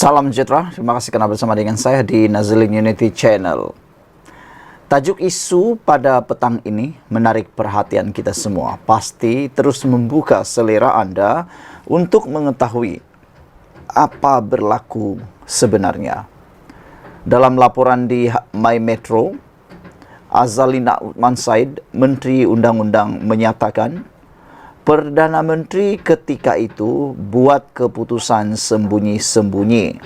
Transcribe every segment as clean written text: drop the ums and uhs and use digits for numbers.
Salam sejahtera, terima kasih kerana bersama dengan saya di Nazilin Unity Channel. Tajuk isu pada petang ini menarik perhatian kita semua. Pasti terus membuka selera anda untuk mengetahui apa berlaku sebenarnya. Dalam laporan di My Metro, Azalina Othman Said, Menteri Undang-Undang menyatakan Perdana Menteri ketika itu buat keputusan sembunyi-sembunyi,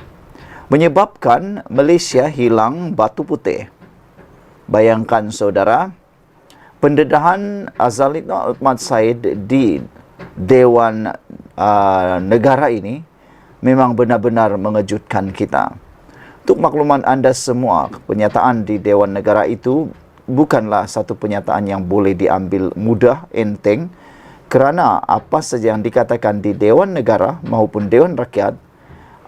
menyebabkan Malaysia hilang batu putih. Bayangkan saudara, pendedahan Azalina Othman Said di Dewan Negara ini memang benar-benar mengejutkan kita. Untuk makluman anda semua, penyataan di Dewan Negara itu bukanlah satu penyataan yang boleh diambil mudah, enteng, kerana apa saja yang dikatakan di Dewan Negara maupun Dewan Rakyat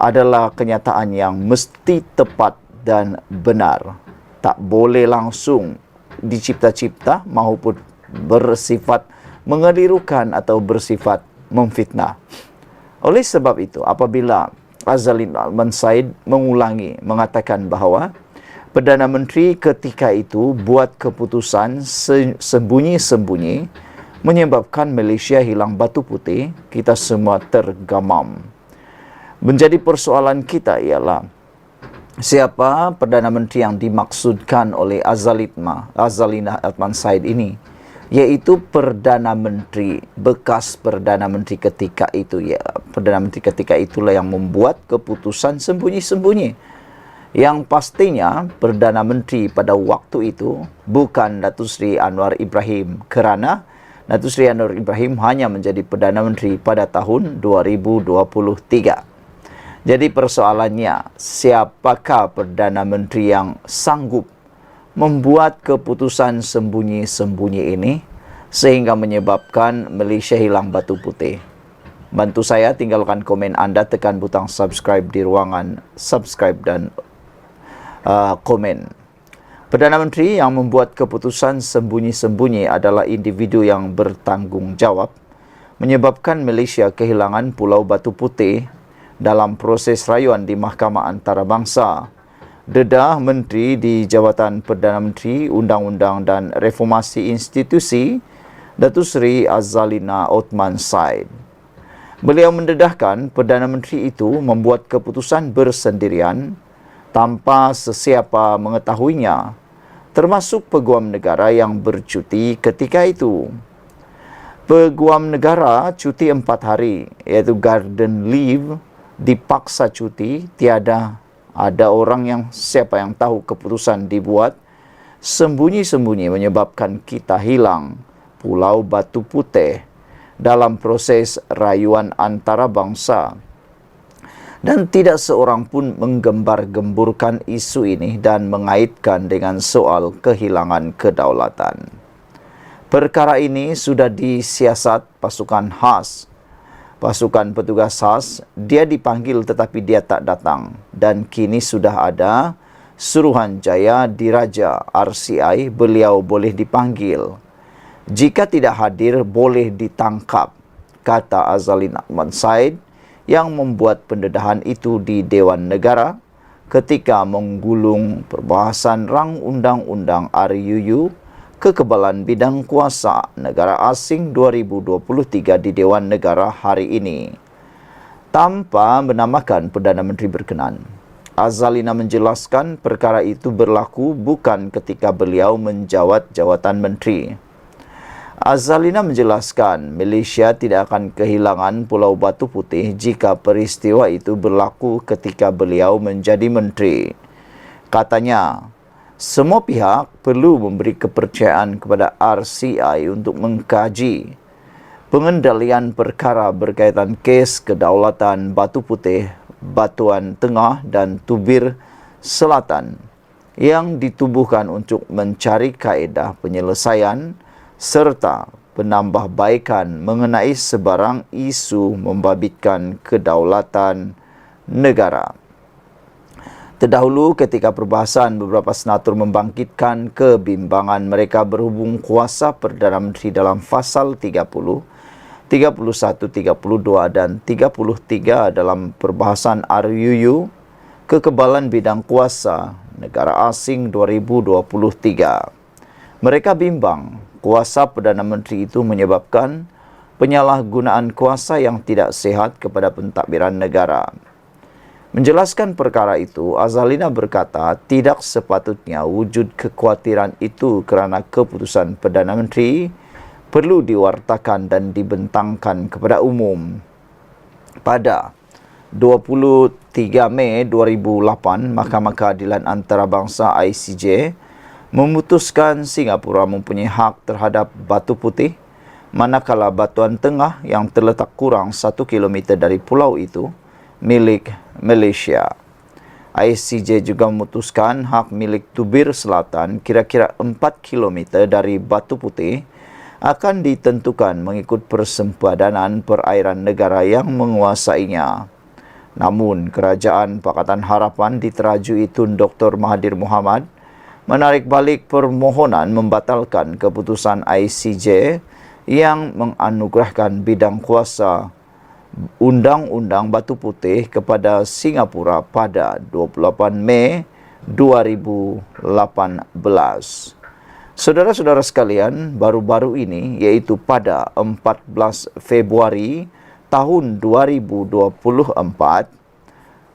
adalah kenyataan yang mesti tepat dan benar. Tak boleh langsung dicipta-cipta maupun bersifat mengelirukan atau bersifat memfitnah. Oleh sebab itu, apabila Azalina Othman Said mengulangi mengatakan bahawa Perdana Menteri ketika itu buat keputusan sembunyi-sembunyi menyebabkan Malaysia hilang batu putih, kita semua tergamam. Menjadi persoalan kita ialah siapa Perdana Menteri yang dimaksudkan oleh Azalina Othman Said ini, iaitu Perdana Menteri, bekas Perdana Menteri ketika itu. Ya, Perdana Menteri ketika itulah yang membuat keputusan sembunyi-sembunyi. Yang pastinya Perdana Menteri pada waktu itu bukan Datuk Seri Anwar Ibrahim, kerana Datuk Seri Anwar Ibrahim hanya menjadi Perdana Menteri pada tahun 2023. Jadi persoalannya, siapakah Perdana Menteri yang sanggup membuat keputusan sembunyi-sembunyi ini sehingga menyebabkan Malaysia hilang batu putih? Bantu saya, tinggalkan komen anda, tekan butang subscribe di ruangan subscribe dan komen. Perdana Menteri yang membuat keputusan sembunyi-sembunyi adalah individu yang bertanggung jawab menyebabkan Malaysia kehilangan Pulau Batu Putih dalam proses rayuan di Mahkamah Antarabangsa. Dedah Menteri di Jabatan Perdana Menteri, Undang-Undang dan Reformasi Institusi, Datuk Seri Azalina Othman Said. Beliau mendedahkan Perdana Menteri itu membuat keputusan bersendirian tanpa sesiapa mengetahuinya, termasuk Peguam Negara yang bercuti ketika itu. Peguam Negara cuti 4 hari, iaitu garden leave, dipaksa cuti. Tiada ada orang yang siapa yang tahu keputusan dibuat sembunyi-sembunyi menyebabkan kita hilang Pulau Batu Putih dalam proses rayuan antarabangsa. Dan tidak seorang pun menggembar-gemburkan isu ini dan mengaitkan dengan soal kehilangan kedaulatan. Perkara ini sudah disiasat pasukan khas. Pasukan petugas khas, dia dipanggil tetapi dia tak datang. Dan kini sudah ada Suruhanjaya Diraja RCI, beliau boleh dipanggil. Jika tidak hadir, boleh ditangkap, kata Azalina Othman Said yang membuat pendedahan itu di Dewan Negara ketika menggulung perbahasan rang undang-undang RUU Kekebalan Bidang Kuasa Negara Asing 2023 di Dewan Negara hari ini. Tanpa menamakan Perdana Menteri berkenan, Azalina menjelaskan perkara itu berlaku bukan ketika beliau menjawat jawatan menteri. Azalina menjelaskan Malaysia tidak akan kehilangan Pulau Batu Putih jika peristiwa itu berlaku ketika beliau menjadi menteri. Katanya, semua pihak perlu memberi kepercayaan kepada RCI untuk mengkaji pengendalian perkara berkaitan kes kedaulatan Batu Putih, Batuan Tengah dan Tubir Selatan yang ditubuhkan untuk mencari kaedah penyelesaian serta penambahbaikan mengenai sebarang isu membabitkan kedaulatan negara. Terdahulu ketika perbahasan beberapa senator membangkitkan kebimbangan mereka berhubung kuasa Perdana Menteri dalam fasal 30, 31, 32 dan 33 dalam perbahasan RUU Kekebalan Bidang Kuasa Negara Asing 2023. Mereka bimbang kuasa Perdana Menteri itu menyebabkan penyalahgunaan kuasa yang tidak sehat kepada pentadbiran negara. Menjelaskan perkara itu, Azalina berkata tidak sepatutnya wujud kekhawatiran itu kerana keputusan Perdana Menteri perlu diwartakan dan dibentangkan kepada umum. Pada 23 Mei 2008, Mahkamah Keadilan Antarabangsa ICJ memutuskan Singapura mempunyai hak terhadap Batu Putih, manakala Batuan Tengah yang terletak kurang 1 kilometer dari pulau itu milik Malaysia. ICJ juga memutuskan hak milik Tubir Selatan kira-kira 4 kilometer dari Batu Putih akan ditentukan mengikut persempadanan perairan negara yang menguasainya. Namun, Kerajaan Pakatan Harapan diterajui Tun Dr. Mahathir Mohamad menarik balik permohonan membatalkan keputusan ICJ yang menganugerahkan bidang kuasa Undang-Undang Batu Putih kepada Singapura pada 28 Mei 2018. Saudara-saudara sekalian, baru-baru ini, iaitu pada 14 Februari tahun 2024,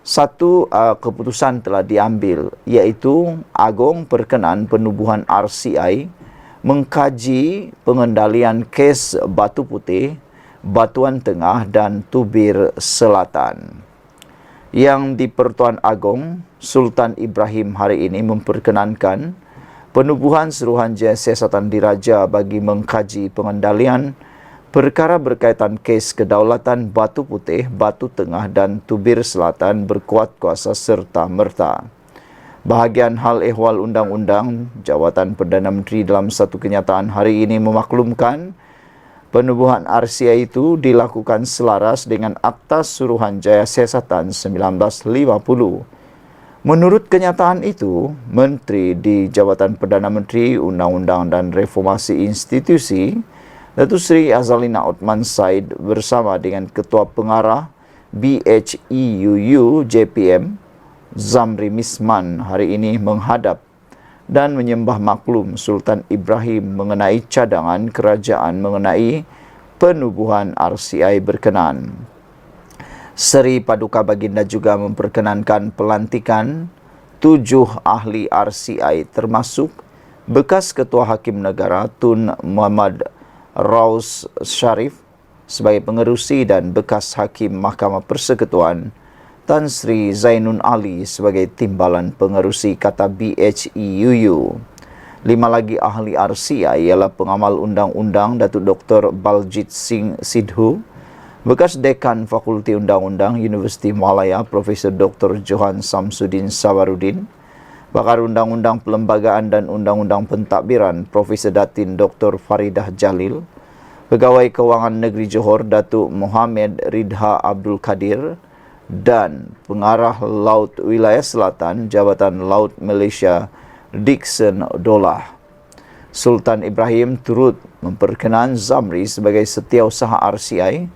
satu keputusan telah diambil, iaitu Agong Perkenan Penubuhan RCI mengkaji pengendalian kes Batu Putih, Batuan Tengah dan Tubir Selatan. Yang di Pertuan Agong, Sultan Ibrahim hari ini memperkenankan penubuhan Suruhanjaya Siasatan Diraja bagi mengkaji pengendalian perkara berkaitan kes kedaulatan Batu Putih, Batu Tengah dan Tubir Selatan berkuat kuasa serta merta. Bahagian hal ehwal undang-undang, Jawatan Perdana Menteri dalam satu kenyataan hari ini memaklumkan penubuhan RCI itu dilakukan selaras dengan Akta Suruhanjaya Siasatan 1950. Menurut kenyataan itu, Menteri di Jabatan Perdana Menteri Undang-Undang dan Reformasi Institusi, Datuk Seri Azalina Othman Said bersama dengan Ketua Pengarah BHEUU JPM, Zamri Misman hari ini menghadap dan menyembah maklum Sultan Ibrahim mengenai cadangan kerajaan mengenai penubuhan RCI berkenan. Seri Paduka Baginda juga memperkenankan pelantikan 7 ahli RCI termasuk bekas Ketua Hakim Negara Tun Muhammad Raus Sharif sebagai pengerusi dan bekas Hakim Mahkamah Persekutuan Tan Sri Zainun Ali sebagai timbalan pengerusi, kata BHEUU. 5 lagi ahli RCI ialah pengamal undang-undang Datuk Dr. Baljit Singh Sidhu, bekas Dekan Fakulti Undang-Undang Universiti Malaya Profesor Dr. Johan Samsudin Sawarudin, pakar Undang-Undang Perlembagaan dan Undang-Undang Pentadbiran Profesor Datin Dr. Faridah Jalil, Pegawai Kewangan Negeri Johor Datuk Mohamed Ridha Abdul Kadir, dan Pengarah Laut Wilayah Selatan Jabatan Laut Malaysia Dixon Dolah. Sultan Ibrahim turut memperkenan Zamri sebagai Setiausaha RCI,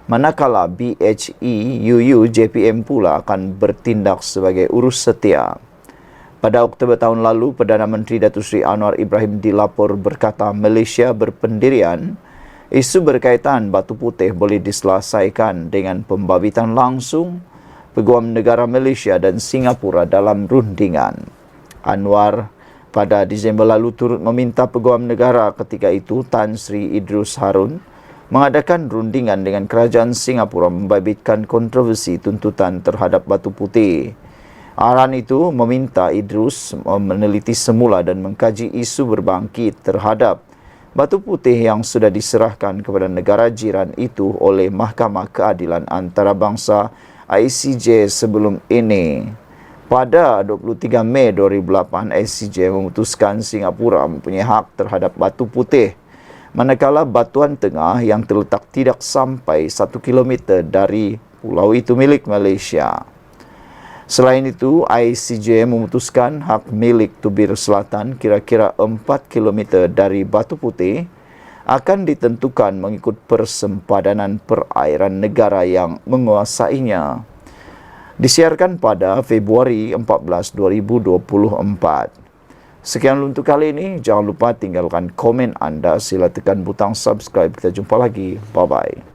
manakala BHEUU JPM pula akan bertindak sebagai urus setia. Pada Oktober tahun lalu, Perdana Menteri Datuk Seri Anwar Ibrahim dilapor berkata Malaysia berpendirian isu berkaitan Batu Putih boleh diselesaikan dengan pembabitan langsung Peguam Negara Malaysia dan Singapura dalam rundingan. Anwar pada Disember lalu turut meminta Peguam Negara ketika itu Tan Sri Idrus Harun mengadakan rundingan dengan kerajaan Singapura membabitkan kontroversi tuntutan terhadap Batu Putih. Arahan itu meminta Idrus meneliti semula dan mengkaji isu berbangkit terhadap Batu Putih yang sudah diserahkan kepada negara jiran itu oleh Mahkamah Keadilan Antarabangsa ICJ sebelum ini. Pada 23 Mei 2008, ICJ memutuskan Singapura mempunyai hak terhadap Batu Putih, manakala Batuan Tengah yang terletak tidak sampai 1 kilometer dari pulau itu milik Malaysia. Selain itu, ICJ memutuskan hak milik Tubir Selatan kira-kira 4 km dari Batu Putih akan ditentukan mengikut persempadanan perairan negara yang menguasainya. Disiarkan pada Februari 14, 2024. Sekian untuk kali ini. Jangan lupa tinggalkan komen Anda. Sila tekan butang subscribe. Kita jumpa lagi. Bye-bye.